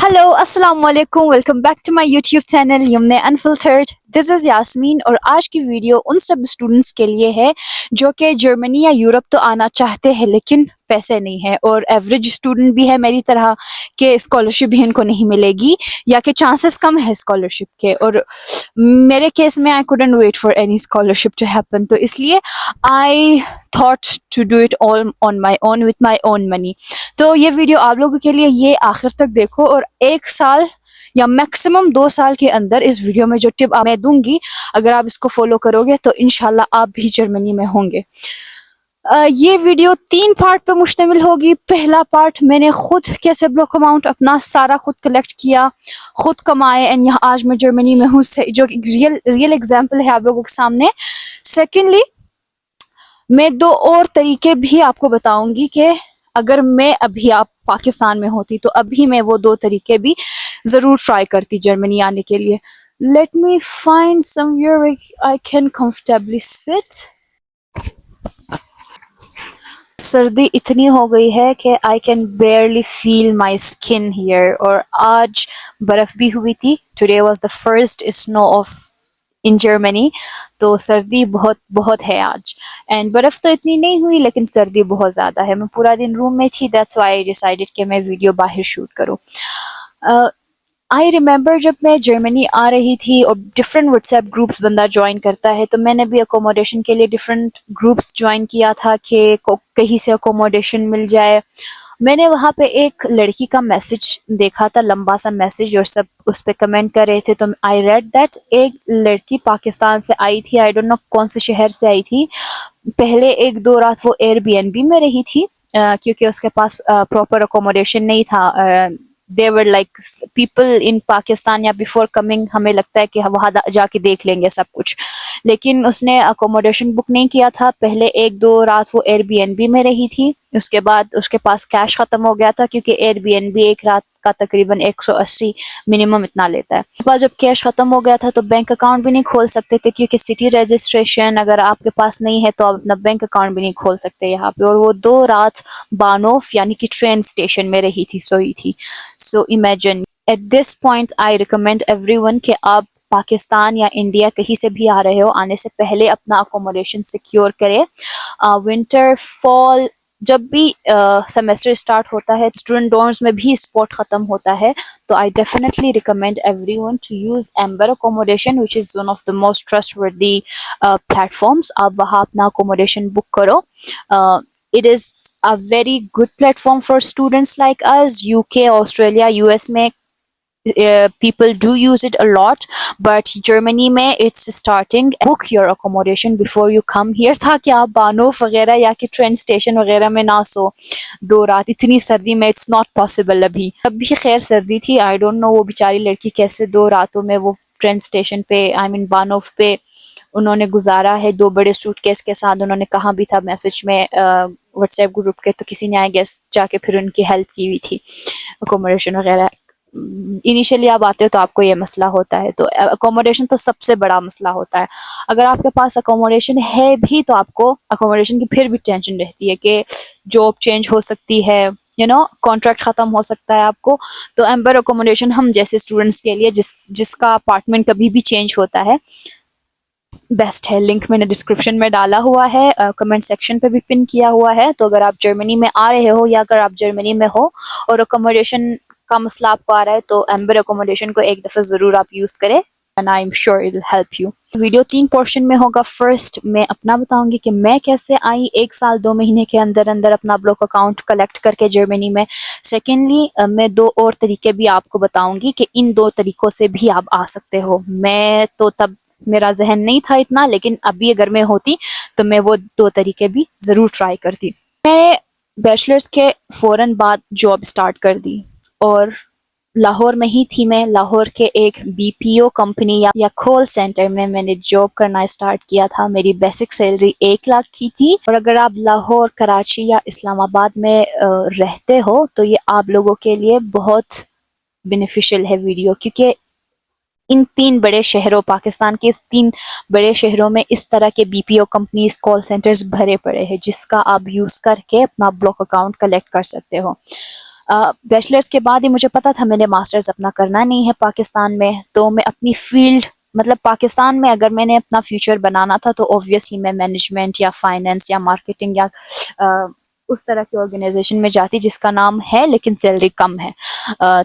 Hello अस्सलाम वालेकुम, welcome back to my YouTube channel यमने अनफिल्टर्ड। दिस इज़ यास्मीन और आज की वीडियो उन सब स्टूडेंट्स के लिए है जो कि जर्मनी या यूरोप तो आना चाहते हैं लेकिन पैसे नहीं है, और एवरेज स्टूडेंट भी है मेरी तरह के स्कॉलरशिप भी इनको नहीं मिलेगी या कि चांसेस कम है स्कॉलरशिप के। और मेरे केस में I couldn't wait for any scholarship to happen, तो इसलिए I thought to do it all on my own with my own money. तो ये वीडियो आप लोगों के लिए, ये आखिर तक देखो और एक साल या मैक्सिमम 2 साल के अंदर इस वीडियो में जो टिप मैं दूंगी, अगर आप इसको फॉलो करोगे तो इंशाल्लाह आप भी जर्मनी में होंगे। ये वीडियो 3 पार्ट पे मुश्तमिल होगी। पहला पार्ट मैंने खुद कैसे ब्लॉक अमाउंट अपना सारा खुद कलेक्ट किया, खुद कमाए, एंड यहाँ आज मैं जर्मनी में हूँ, जो रियल एग्जाम्पल है आप लोगों के सामने। सेकेंडली मैं 2 और तरीके भी आपको बताऊंगी कि अगर मैं अभी आप पाकिस्तान में होती तो अभी मैं वो 2 तरीके भी ज़रूर ट्राई करती जर्मनी आने के लिए। Let me find somewhere I can comfortably sit. सर्दी इतनी हो गई है कि I can barely feel my skin here, और आज बर्फ़ भी हुई थी। Today was the first snow of in Germany, तो सर्दी बहुत बहुत है आज। एंड बर्फ़ तो इतनी नहीं हुई लेकिन सर्दी बहुत ज़्यादा है। मैं पूरा दिन रूम में थी, दैट्स व्हाई आई डिसाइडेड कि मैं वीडियो बाहर शूट करूँ। आई रिमेंबर जब मैं जर्मनी आ रही थी और डिफरेंट व्हाट्सएप ग्रुप्स बंदा ज्वाइन करता है, तो मैंने भी अकोमोडेशन के लिए डिफरेंट ग्रुप्स ज्वाइन किया था कि कहीं से अकोमोडेशन मिल जाए। मैंने वहाँ पे एक लड़की का मैसेज देखा था, लंबा सा मैसेज, और सब उस पर कमेंट कर रहे थे। तो आई रेड दैट एक लड़की पाकिस्तान से आई थी, आई डोंट नो कौन से शहर से आई थी। पहले 1-2 रात वो एयरबीएनबी में रही थी क्योंकि उसके पास प्रॉपर अकोमोडेशन नहीं था। They were like people in Pakistan, या बिफोर कमिंग हमें लगता है कि वहाँ जाके देख लेंगे सब कुछ, लेकिन उसने अकोमोडेशन बुक नहीं किया था। पहले 1-2 रात वो एयरबीएनबी में रही थी, उसके बाद उसके पास कैश ख़त्म हो गया था क्योंकि एयरबीएनबी एक रात का तकरीबन 180 मिनिमम इतना लेता है। उसके बाद जब कैश ख़त्म हो गया था तो बैंक अकाउंट भी नहीं खोल सकते थे क्योंकि सिटी रजिस्ट्रेशन अगर आपके पास नहीं है तो आप अपना बैंक अकाउंट भी नहीं खोल सकते यहाँ पे। और वो 2 रात बानोफ यानी कि ट्रेन स्टेशन में रही थी, सोई थी। So imagine, at this point I recommend everyone कि आप पाकिस्तान या इंडिया कहीं से भी आ रहे हो, आने से पहले अपना अकोमोडेशन सिक्योर करें। विंटर फॉल जब भी सेमेस्टर स्टार्ट होता है, स्टूडेंट डॉर्म्स में भी स्पॉट ख़त्म होता है, तो I definitely recommend everyone to use Amber accommodation which is one of the most trustworthy platforms. आप वहाँ अपना अकोमोडेशन बुक करो। It is a very good platform for students like us. UK, Australia, US में people do use it a lot, but Germany में it's starting. Book your accommodation before you come here ताकि आप बानोफ वगैरह या कि train station वगैरह में ना सो 2 रात इतनी सर्दी में। it's not possible। अभी खैर सर्दी थी, I don't know वो बेचारी लड़की कैसे 2 रातों में वो ट्रेन स्टेशन पे I mean बानोफ पे उन्होंने गुजारा है। 2 बड़े सूटकेस के साथ उन्होंने कहा भी था मैसेज में व्हाट्सएप ग्रुप के, तो किसी ने आई गेस जाके फिर उनकी हेल्प की हुई थी अकोमोडेशन वगैरह। इनिशियली आप आते हो तो आपको ये मसला होता है, तो अकोमोडेशन तो सबसे बड़ा मसला होता है। अगर आपके पास अकोमोडेशन है भी तो आपको अकोमोडेशन की फिर भी टेंशन रहती है कि जॉब चेंज हो सकती है, कॉन्ट्रैक्ट ख़त्म हो सकता है आपको। तो एम्बर अकोमोडेशन हम जैसे स्टूडेंट्स के लिए जिसका अपार्टमेंट कभी भी चेंज होता है, बेस्ट है। लिंक मैंने डिस्क्रिप्शन में डाला हुआ है, कमेंट सेक्शन पे भी पिन किया हुआ है। तो अगर आप जर्मनी में आ रहे हो या अगर आप जर्मनी में हो और अकोमोडेशन का मसला आपको आ रहा है तो एम्बर अकोमोडेशन को एक दफ़ा ज़रूर आप यूज़ करें, and I am sure it will help you. Video 3 portion में होगा। फर्स्ट मैं अपना बताऊंगी कि मैं कैसे आई 1 साल 2 महीने के अंदर अंदर अपना ब्लॉक अकाउंट कलेक्ट करके जर्मनी में। सेकेंडली मैं 2 और तरीके भी आपको बताऊंगी कि इन 2 तरीक़ों से भी आप आ सकते हो। मैं तो तब मेरा जहन नहीं था इतना, लेकिन अभी अगर मैं होती तो मैं वो 2 तरीके भी ज़रूर ट्राई करती। मैं बैचलर्स के फ़ौरन बाद जॉब स्टार्ट कर दी और लाहौर में ही थी। मैं लाहौर के एक बीपीओ कंपनी या कॉल सेंटर में मैंने जॉब करना स्टार्ट किया था। मेरी बेसिक सैलरी 1 लाख की थी। और अगर आप लाहौर, कराची या इस्लामाबाद में रहते हो तो ये आप लोगों के लिए बहुत बेनिफिशियल है वीडियो, क्योंकि इन 3 बड़े शहरों, पाकिस्तान के इस 3 बड़े शहरों में इस तरह के बीपीओ कंपनीज, कॉल सेंटर्स भरे पड़े हैं जिसका आप यूज़ करके अपना ब्लॉक अकाउंट कलेक्ट कर सकते हो। بیچلرس کے بعد ہی مجھے پتا تھا میں نے ماسٹرز اپنا کرنا نہیں ہے پاکستان میں، تو میں اپنی فیلڈ مطلب پاکستان میں اگر میں نے اپنا فیوچر بنانا تھا تو اوبویسلی میں مینجمنٹ یا فائنینس یا مارکیٹنگ یا اس طرح کی آرگنائزیشن میں جاتی جس کا نام ہے لیکن سیلری کم ہے،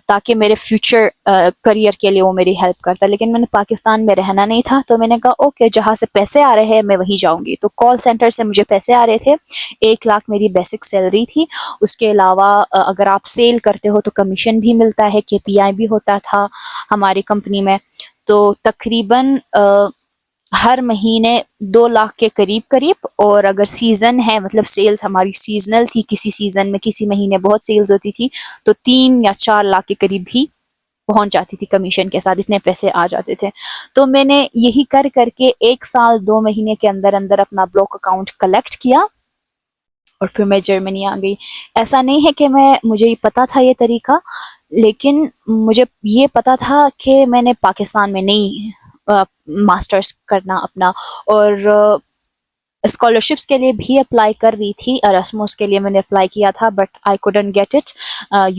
تاکہ میرے فیوچر کریئر کے لیے وہ میری ہیلپ کرتا. لیکن میں نے پاکستان میں رہنا نہیں تھا، تو میں نے کہا اوکے جہاں سے پیسے آ رہے ہیں میں وہیں جاؤں گی. تو کال سینٹر سے مجھے پیسے آ رہے تھے، 1 لاکھ میری بیسک سیلری تھی. اس کے علاوہ اگر آپ سیل کرتے ہو تو کمیشن بھی ملتا ہے، KPI بھی ہوتا تھا ہماری کمپنی میں. تو تقریباً ہر مہینے 2 لاکھ کے قریب، اور اگر سیزن ہے مطلب سیلز ہماری سیزنل تھی، کسی سیزن میں کسی مہینے بہت سیلز ہوتی تھی تو 3 یا 4 لاکھ کے قریب بھی پہنچ جاتی تھی کمیشن کے ساتھ، اتنے پیسے آ جاتے تھے. تو میں نے یہی کر کے 1 سال 2 مہینے کے اندر اپنا بلاک اکاؤنٹ کلیکٹ کیا اور پھر میں جرمنی آ گئی. ایسا نہیں ہے کہ مجھے یہ پتا تھا یہ طریقہ، لیکن مجھے یہ پتا تھا کہ میں نے پاکستان میں نہیں ماسٹرز کرنا اپنا. اور اسکالرشپس کے لیے بھی اپلائی کر رہی تھی، اراسموس کے لیے میں نے اپلائی کیا تھا but I couldn't get it.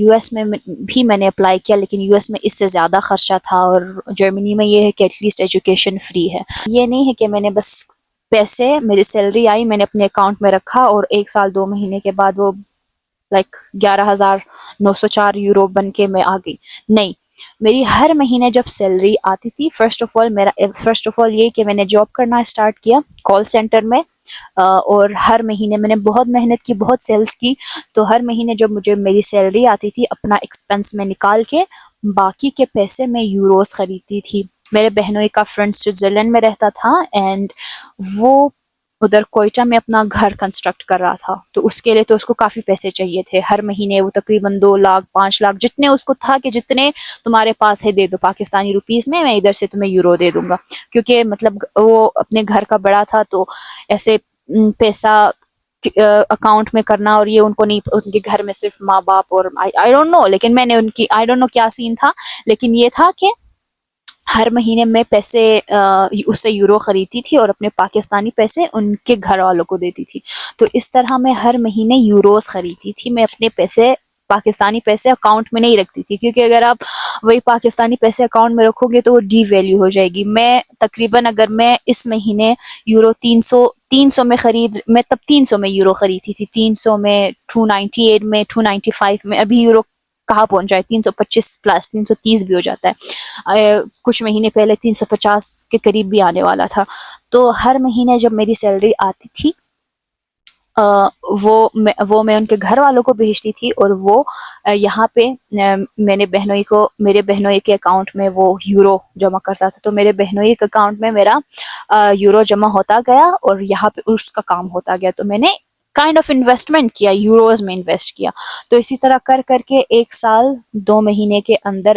US میں بھی میں نے اپلائی کیا، لیکن US میں اس سے زیادہ خرچہ تھا، اور جرمنی میں یہ ہے کہ ایٹ لیسٹ ایجوکیشن فری ہے. یہ نہیں ہے کہ میں نے بس پیسے میری سیلری آئی میں نے اپنے اکاؤنٹ میں رکھا اور 1 سال 2 مہینے کے بعد وہ لائک 11,904 یورو بن کے میں آ گئی. نہیں، میری ہر مہینے جب سیلری آتی تھی، فرسٹ آف آل یہ کہ میں نے جاب کرنا اسٹارٹ کیا کال سینٹر میں، اور ہر مہینے میں نے بہت محنت کی، بہت سیلز کی. تو ہر مہینے جب مجھے میری سیلری آتی تھی اپنا ایکسپنس میں نکال کے باقی کے پیسے میں یوروز خریدتی تھی. میرے بہنوئی کا فرینڈ سوئٹزرلینڈ میں رہتا تھا اینڈ وہ ادھر کوئٹہ میں اپنا گھر کنسٹرکٹ کر رہا تھا، تو اس کے لیے تو اس کو کافی پیسے چاہیے تھے. ہر مہینے وہ تقریباً 2 لاکھ 5 لاکھ جتنے اس کو تھا کہ جتنے تمہارے پاس ہے دے دو پاکستانی روپیز میں ادھر سے تمہیں یورو دے دوں گا. کیونکہ مطلب وہ اپنے گھر کا بڑا تھا، تو ایسے پیسہ اکاؤنٹ میں کرنا اور یہ ان کو نہیں، ان کے گھر میں صرف ماں باپ اور آئی ڈونٹ نو، لیکن میں نے ان کی آئی ڈونٹ نو کیا سین تھا، لیکن یہ تھا کہ ہر مہینے میں پیسے اس سے یورو خریدتی تھی اور اپنے پاکستانی پیسے ان کے گھر والوں کو دیتی تھی. تو اس طرح میں ہر مہینے یوروز خریدتی تھی. میں اپنے پیسے پاکستانی پیسے اکاؤنٹ میں نہیں رکھتی تھی، کیونکہ اگر آپ وہی پاکستانی پیسے اکاؤنٹ میں رکھو گے تو وہ ڈی ویلیو ہو جائے گی. میں تقریباً اگر میں اس مہینے یورو 300 میں میں تب 300 میں یورو خریدتی تھی، 300 میں 298 میں 295 میں. ابھی یورو کہاں پہنچ جائے، 325 پلس 330 بھی ہو جاتا ہے. کچھ مہینے پہلے 350 کے قریب بھی آنے والا تھا. تو ہر مہینے جب میری سیلری آتی تھی وہ میں ان کے گھر والوں کو بھیجتی تھی، اور وہ یہاں پہ میرے بہنوئی کے اکاؤنٹ میں وہ یورو جمع کرتا تھا. تو میرے بہنوئی کے اکاؤنٹ میں میرا یورو جمع ہوتا گیا اور یہاں پہ اس کا کام ہوتا گیا. تو میں نے کائنڈ آف انویسٹمنٹ کیا، یوروز میں انویسٹ کیا. تو اسی طرح کر کے 1 سال 2 مہینے کے اندر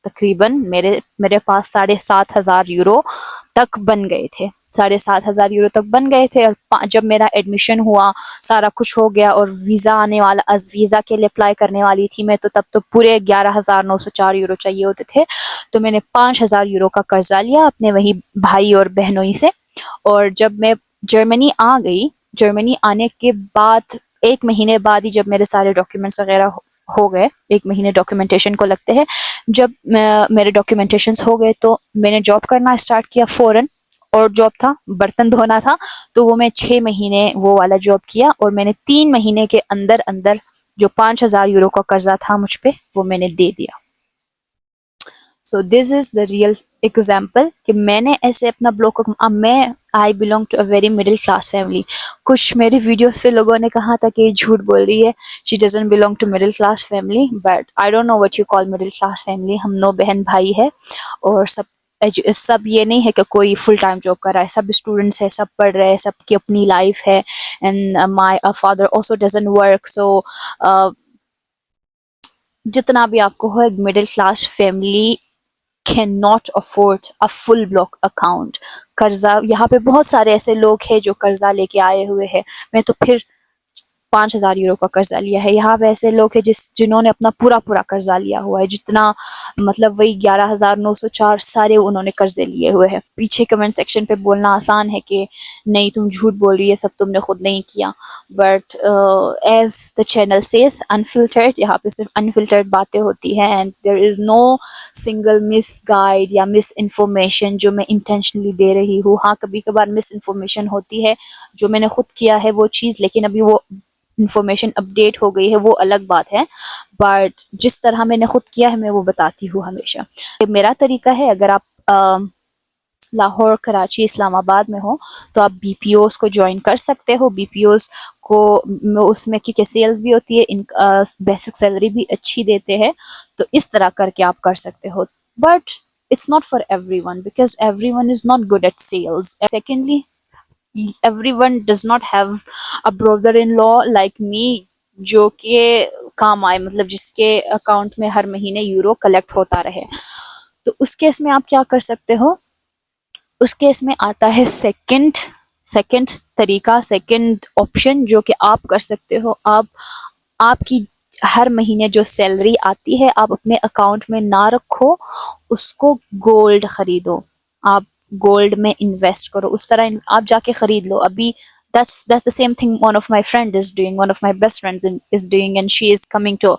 تقریباً میرے پاس 7,500 یورو تک بن گئے تھے. 7,500 یورو تک بن گئے تھے. اور جب میرا ایڈمیشن ہوا، سارا کچھ ہو گیا اور ویزا آنے والا، از ویزا کے لیے اپلائی کرنے والی تھی میں، تو تب تو پورے 11,904 یورو چاہیے ہوتے تھے. تو میں نے 5,000 یورو کا قرضہ لیا اپنے وہی بھائی اور بہنوئی سے. اور جب میں جرمنی آ گئی، جرمنی آنے کے بعد 1 مہینے بعد ہی جب میرے سارے ڈاکیومنٹس وغیرہ ہو گئے، 1 مہینے ڈاکیومنٹیشن کو لگتے ہیں، جب میرے ڈاکیومنٹیشنز ہو گئے تو میں نے جاب کرنا اسٹارٹ کیا فوراً. اور جاب تھا برتن دھونا تھا، تو وہ میں 6 مہینے وہ والا جاب کیا، اور میں نے 3 مہینے کے اندر جو 5,000 یورو کا قرضہ تھا مجھ پہ وہ میں نے دے دیا. سو دس از دا ریئل ایگزامپل کہ میں نے ایسے اپنا میں I belong to a very middle class family. کچھ میری ویڈیوز پہ لوگوں نے کہا تھا کہ یہ جھوٹ بول رہی ہے، she doesn't belong to middle class family, but I don't know what you call middle class family. ہم 9 بہن بھائی ہے، اور سب یہ نہیں ہے کہ کوئی فل ٹائم جاب کر رہا ہے، سب اسٹوڈنٹس ہے، سب پڑھ رہے ہیں، سب کی اپنی لائف ہے. And my father also doesn't work. So جتنا بھی آپ کو ہو، ایک middle class family can not afford a full block account. قرضہ یہاں پہ بہت سارے ایسے لوگ ہیں جو قرضہ لے کے آئے ہوئے ہیں. میں تو پھر 5,000 यूरो का कर्जा लिया है. यहाँ पे ऐसे लोग हैं जिन्होंने अपना पूरा कर्जा लिया हुआ है, जितना मतलब वही 11,904 सारे उन्होंने कर्जे लिए हुए हैं. पीछे कमेंट सेक्शन पे बोलना आसान है कि नहीं तुम झूठ बोल रही है, सब तुमने खुद नहीं किया, but as the channel says unfiltered, यहाँ पे सिर्फ अनफिल्टर्ड बातें होती हैं and there is no single misguide या मिस इन्फॉर्मेशन जो मैं इंटेंशनली दे रही हूँ. हाँ, कभी कभार मिस इन्फॉर्मेशन होती है जो मैंने खुद किया है वो चीज़, लेकिन अभी वो इंफॉर्मेशन अपडेट हो गई है, वो अलग बात है. बट जिस तरह मैंने खुद किया है मैं वो बताती हूँ हमेशा. ये मेरा तरीका है. अगर आप लाहौर, कराची, इस्लामाबाद में हो तो आप बीपीओस को ज्वाइन कर सकते हो. बीपीओस को उसमें क्योंकि सेल्स भी होती है, बेसिक सैलरी भी अच्छी देते हैं, तो इस तरह करके आप कर सकते हो. But it's not for everyone because everyone is not good at sales. Secondly, everyone does not have a brother-in-law like me जो कि काम आए, मतलब जिसके अकाउंट में हर महीने यूरो कलेक्ट होता रहे. तो उस केस में आप क्या कर सकते हो? उस केस में आता है सेकंड तरीका, सेकंड ऑप्शन जो कि आप कर सकते हो. आपकी हर महीने जो सैलरी आती है आप अपने अकाउंट में ना रखो, उसको गोल्ड खरीदो, आप गोल्ड में इन्वेस्ट करो. उस तरह आप जाके खरीद लो. अभी that's the same thing one of my friend is doing, one of my best friends is doing, and she is coming to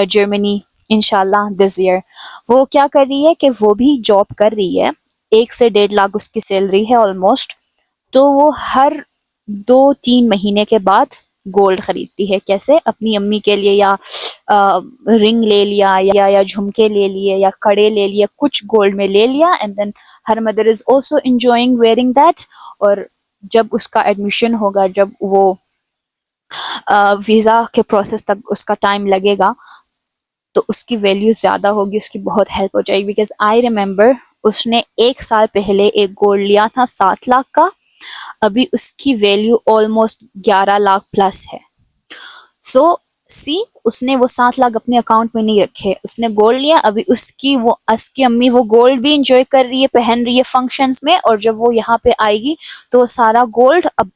Germany inshallah this year. वो क्या कर रही है कि वो भी जॉब कर रही है, 1 से 1.5 लाख उसकी सैलरी है ऑलमोस्ट. तो वो हर 2-3 महीने के बाद गोल्ड खरीदती है. कैसे? अपनी अम्मी के लिए या रिंग ले लिया या झुमके ले लिए या कड़े ले लिए, कुछ गोल्ड में ले लिया, and then her mother is also enjoying wearing that. और जब उसका एडमिशन होगा, जब वो वीज़ा के प्रोसेस तक उसका टाइम लगेगा, तो उसकी वैल्यू ज़्यादा होगी, उसकी बहुत हेल्प हो जाएगी. बिकॉज आई रिमेंबर उसने 1 साल पहले एक गोल्ड लिया था 7 लाख का, अभी उसकी वैल्यू ऑलमोस्ट 11 लाख प्लस है. सो उसने वो 7 लाख अपने अकाउंट में नहीं रखे, उसने गोल्ड लिया. अभी उसकी अम्मी वो गोल्ड भी इंजॉय कर रही है, पहन रही है फंक्शंस में, और जब वो यहाँ पे आएगी तो सारा गोल्ड, अब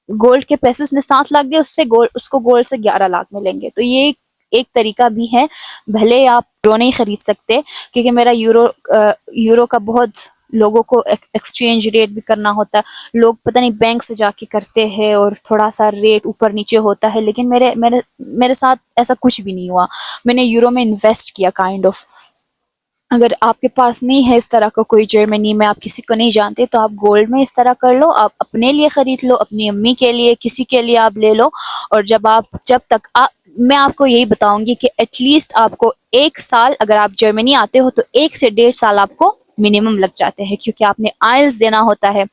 गोल्ड के पैसे उसने 7 लाख दिए, उसको गोल्ड से 11 लाख मिलेंगे. तो ये एक तरीका भी है. भले आप यूरो नहीं खरीद सकते क्योंकि मेरा यूरो का बहुत लोगों को एक्सचेंज रेट भी करना होता है. लोग पता नहीं बैंक से जाके करते हैं और थोड़ा सा रेट ऊपर नीचे होता है, लेकिन मेरे साथ ऐसा कुछ भी नहीं हुआ. मैंने यूरो में इन्वेस्ट किया काइंड ऑफ. अगर आपके पास नहीं है इस तरह का कोई जर्मनी में, आप किसी को नहीं जानते, तो आप गोल्ड में इस तरह कर लो. आप अपने लिए खरीद लो, अपनी अम्मी के लिए, किसी के लिए आप ले लो. और जब तक मैं आपको यही बताऊंगी कि एटलीस्ट आपको 1 साल, अगर आप जर्मनी आते हो तो 1 से 1.5 साल आपको मिनिमम लग जाते हैं, क्योंकि आपने आइल्स देना होता है,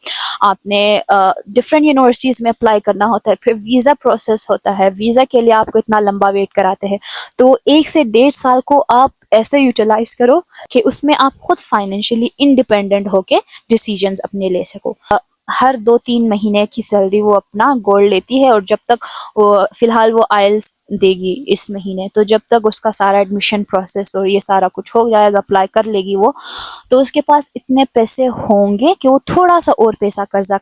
आपने डिफरेंट यूनिवर्सिटीज़ में अप्लाई करना होता है, फिर वीज़ा प्रोसेस होता है, वीज़ा के लिए आपको इतना लंबा वेट कराते हैं. तो 1 से 1.5 साल को आप ऐसे यूटिलाइज करो कि उसमें आप खुद फाइनेंशियली इंडिपेंडेंट होके डिसीजंस अपने ले सको. हर 2-3 महीने की सैलरी वो अपना गोल्ड लेती है, और जब तक फिलहाल वो आइल्स देगी इस महीने, तो जब तक उसका सारा एडमिशन प्रोसेस और ये सारा कुछ हो जाएगा, अप्लाई कर लेगी वो, तो उसके पास इतने पैसे होंगे कि वो थोड़ा सा और पैसा कर्जा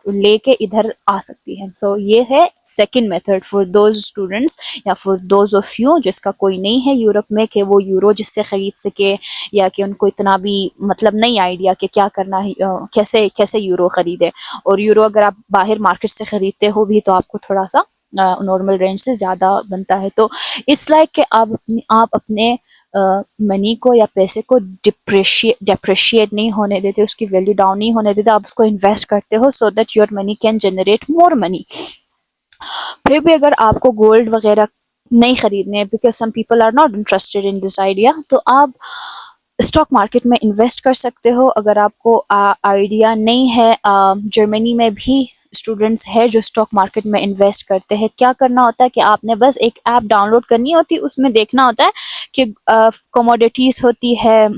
लेके इधर आ सकती है. सो ये है second method for those students या फॉर दोज ऑफ यू जिसका कोई नहीं है यूरोप में कि वो यूरो जिससे खरीद सके, या कि उनको इतना भी मतलब नहीं आइडिया कि क्या करना है, कैसे यूरो खरीदे. और यूरो अगर आप बाहर मार्केट से खरीदते हो भी तो आपको थोड़ा सा नॉर्मल रेंज से ज़्यादा बनता है. तो इट्स लाइक कि आप अपने मनी को या पैसे को डिप्रिशिएट नहीं होने देते, उसकी वैल्यू डाउन नहीं होने देते, आप उसको इन्वेस्ट करते हो so that your money can generate more money. फिर भी अगर आपको गोल्ड वगैरह नहीं खरीदने, because some people are not interested in this idea, तो आप स्टॉक मार्केट में इन्वेस्ट कर सकते हो. अगर आपको आइडिया नहीं है, जर्मनी में भी स्टूडेंट्स हैं जो स्टॉक मार्केट में इन्वेस्ट करते हैं. क्या करना होता है कि आपने बस एक ऐप डाउनलोड करनी होती है, उसमें देखना होता है कि कमोडिटीज़ होती है,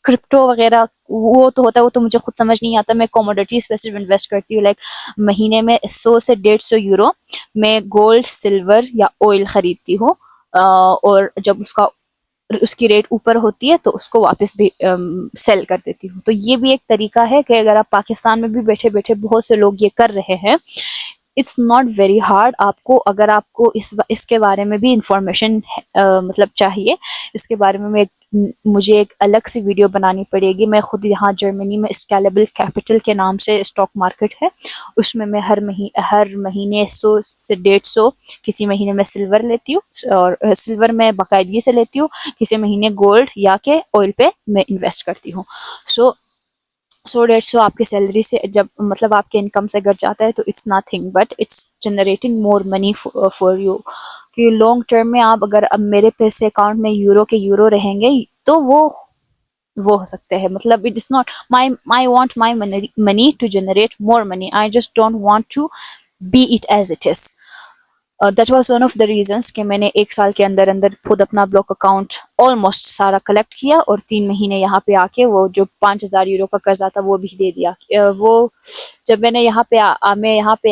क्रिप्टो वगैरह वो तो होता है, वो तो मुझे खुद समझ नहीं आता. मैं कमोडिटीज़ पे सिर्फ इन्वेस्ट करती हूँ. लाइक महीने में 100 से 150 यूरो में गोल्ड, सिल्वर या ऑयल खरीदती हूँ, और जब उसकी रेट ऊपर होती है तो उसको वापस भी सेल कर देती हूँ. तो ये भी एक तरीका है कि अगर आप पाकिस्तान में भी बैठे बैठे, बहुत से लोग ये कर रहे हैं, اٹس ناٹ ویری ہارڈ. آپ کو اگر آپ کو اس کے بارے میں بھی انفارمیشن مطلب چاہیے، اس کے بارے میں مجھے ایک الگ سی ویڈیو بنانی پڑے گی. میں خود یہاں جرمنی میں اسکیلیبل کیپٹل کے نام سے اسٹاک مارکیٹ ہے، اس میں ہر مہینے 100 سے 150 کسی مہینے میں سلور لیتی ہوں، اور سلور میں باقاعدگی سے لیتی ہوں، کسی مہینے گولڈ یا کہ آئل پہ میں انویسٹ کرتی ہوں. سو 150 آپ کی سیلری سے جب مطلب آپ کے انکم سے گٹ جاتا ہے تو it's nothing but it's generating more money for you. کہ لانگ ٹرم میں آپ اگر اب میرے پیسے اکاؤنٹ میں یورو کے یورو رہیں گے تو وہ ہو سکتے ہیں. مطلب it is not I want my money to generate more money. I just don't want to be it as it is. That was one of the reasons کہ میں نے 1 سال کے اندر خود اپنا بلاک اکاؤنٹ آلموسٹ سارا کلیکٹ کیا، اور 3 مہینے یہاں پہ آ کے وہ جو 5,000 یورو کا قرضہ تھا وہ بھی دے دیا. وہ جب میں نے یہاں پہ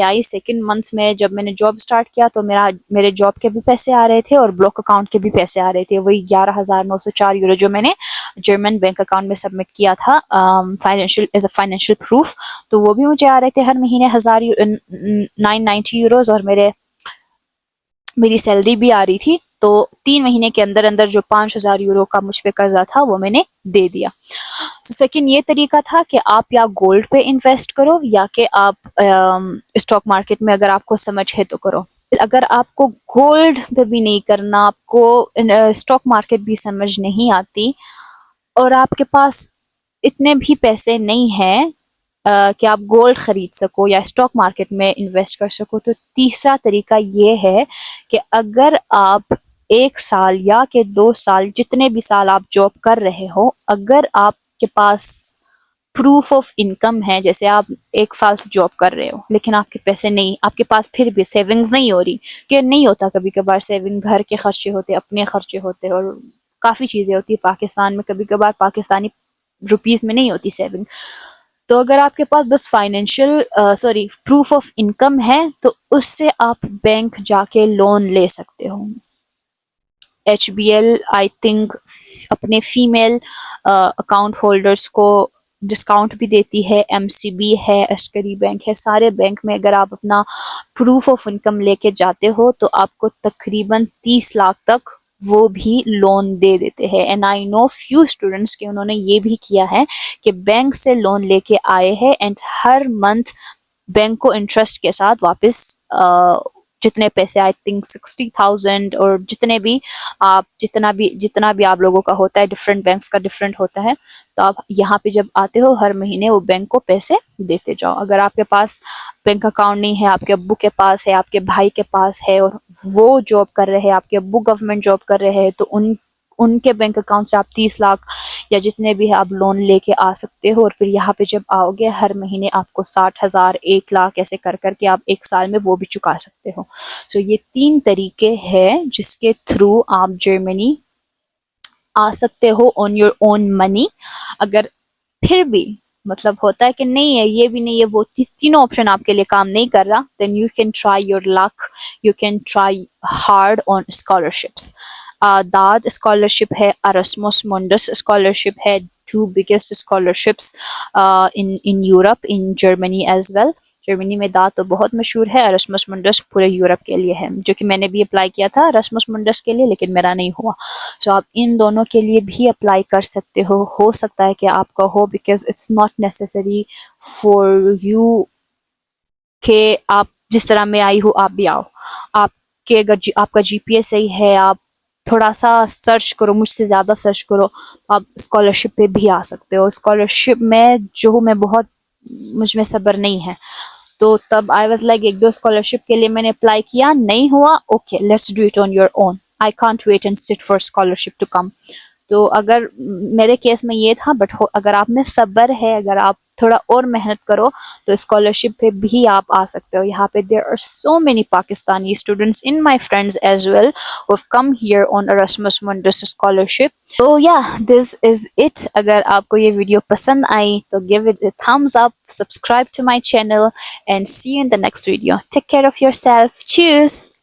آئی 2nd month میں جب میں نے جاب اسٹارٹ کیا تو میرے جاب کے بھی پیسے آ رہے تھے اور بلاک اکاؤنٹ کے بھی پیسے آ رہے تھے. وہی 11,904 یورو جو میں نے جرمن بینک اکاؤنٹ میں سبمٹ کیا تھا ایز اے فائنینشیل پروف، تو وہ بھی مجھے آ رہے تھے ہر مہینے 990 یوروز، اور میری سیلری بھی آ رہی تھی. تو 3 مہینے کے اندر جو 5,000 یورو کا مجھ پہ قرضہ تھا وہ میں نے دے دیا. سیکنڈ یہ طریقہ تھا کہ آپ یا گولڈ پہ انویسٹ کرو یا کہ آپ اسٹاک مارکیٹ میں اگر آپ کو سمجھ ہے تو کرو. اگر آپ کو گولڈ پہ بھی نہیں کرنا، آپ کو اسٹاک مارکیٹ بھی سمجھ نہیں آتی، اور آپ کے پاس اتنے بھی پیسے نہیں ہیں کہ آپ گولڈ خرید سکو یا اسٹاک مارکیٹ میں انویسٹ کر سکو، تو تیسرا طریقہ یہ ہے کہ اگر آپ 1 سال یا کہ 2 سال جتنے بھی سال آپ جاب کر رہے ہو، اگر آپ کے پاس پروف آف انکم ہے، جیسے آپ 1 سال سے جاب کر رہے ہو لیکن آپ کے پیسے نہیں، آپ کے پاس پھر بھی سیونگز نہیں ہو رہی، کہ نہیں ہوتا کبھی کبھار سیونگ، گھر کے خرچے ہوتے، اپنے خرچے ہوتے، اور کافی چیزیں ہوتی ہیں پاکستان میں، کبھی کبھار پاکستانی روپیز میں نہیں ہوتی سیونگ. تو اگر آپ کے پاس بس پروف آف انکم ہے تو اس سے آپ بینک جا کے لون لے سکتے ہو. HBL آئی تھنک اپنے فیمیل اکاؤنٹ ہولڈرس کو ڈسکاؤنٹ بھی دیتی ہے، MCB ہے، عسکری بینک ہے. سارے بینک میں اگر آپ اپنا پروف آف انکم لے کے جاتے ہو تو آپ کو تقریباً 30 لاکھ تک وہ بھی لون دے دیتے ہیں. And I know few students کہ انہوں نے یہ بھی کیا ہے کہ بینک سے لون لے کے آئے ہیں اینڈ ہر منتھ بینک کو انٹرسٹ کے ساتھ واپس جتنے پیسے آئی تھنک 60,000 اور جتنا بھی آپ لوگوں کا ہوتا ہے، ڈفرینٹ بینکس کا ڈفرینٹ ہوتا ہے، تو آپ یہاں پہ جب آتے ہو ہر مہینے وہ بینک کو پیسے دیتے جاؤ. اگر آپ کے پاس بینک اکاؤنٹ نہیں ہے، آپ کے ابو کے پاس ہے، آپ کے بھائی کے پاس ہے، اور وہ جاب کر رہے ہیں، آپ کے ابو گورنمنٹ جاب کر رہے ہیں، تو ان کے بینک اکاؤنٹ سے آپ 30 لاکھ یا جتنے بھی ہے آپ لون لے کے آ سکتے ہو. اور پھر یہاں پہ جب آؤ گے ہر مہینے آپ کو 60,000 1 لاکھ ایسے کر کے آپ 1 سال میں وہ بھی چکا سکتے ہو. سو یہ 3 طریقے ہیں جس کے تھرو آپ جرمنی آ سکتے ہو آن یور اون منی. اگر پھر بھی مطلب ہوتا ہے کہ نہیں ہے، یہ بھی نہیں ہے، وہ تینوں آپشن آپ کے لیے کام نہیں کر رہا، then you can try your luck, you can try hard on scholarships. DAAD scholarship ہے، ارسمس منڈس اسکالرشپ ہے، 2 biggest scholarships in Europe, in Germany as well. Germany میں داد تو بہت مشہور ہے، ارسمس منڈس پورے یورپ کے لیے ہے، جو کہ میں نے بھی اپلائی کیا تھا ارسمس منڈس کے لیے لیکن میرا نہیں ہوا. سو آپ ان دونوں کے لیے بھی اپلائی کر سکتے ہو سکتا ہے کہ آپ کا ہو، because it's not necessary for you کہ آپ جس طرح میں آئی ہوں آپ بھی آؤ. آپ کے اگر آپ کا GPA صحیح ہے، آپ تھوڑا سا سرچ کرو، مجھ سے زیادہ سرچ کرو، آپ اسکالرشپ پہ بھی آ سکتے ہو. اسکالرشپ میں مجھ میں صبر نہیں ہے، تو تب آئی واز لائک 1-2 اسکالرشپ کے لیے میں نے اپلائی کیا، نہیں ہوا، okay let's do it on your own, I can't wait and sit for scholarship to come. تو اگر میرے کیس میں یہ تھا، بٹ اگر آپ میں صبر ہے، اگر آپ تھوڑا اور محنت کرو تو اسکالرشپ پہ بھی آپ آ سکتے ہو. یہاں پہ there are so many Pakistani students in my friends as well who have come here on Erasmus Mundus scholarship. So yeah, this is it. اگر آپ کو یہ ویڈیو پسند آئی تو give it a thumbs up, subscribe to my channel and see you in the next video. Take care of yourself. Cheers!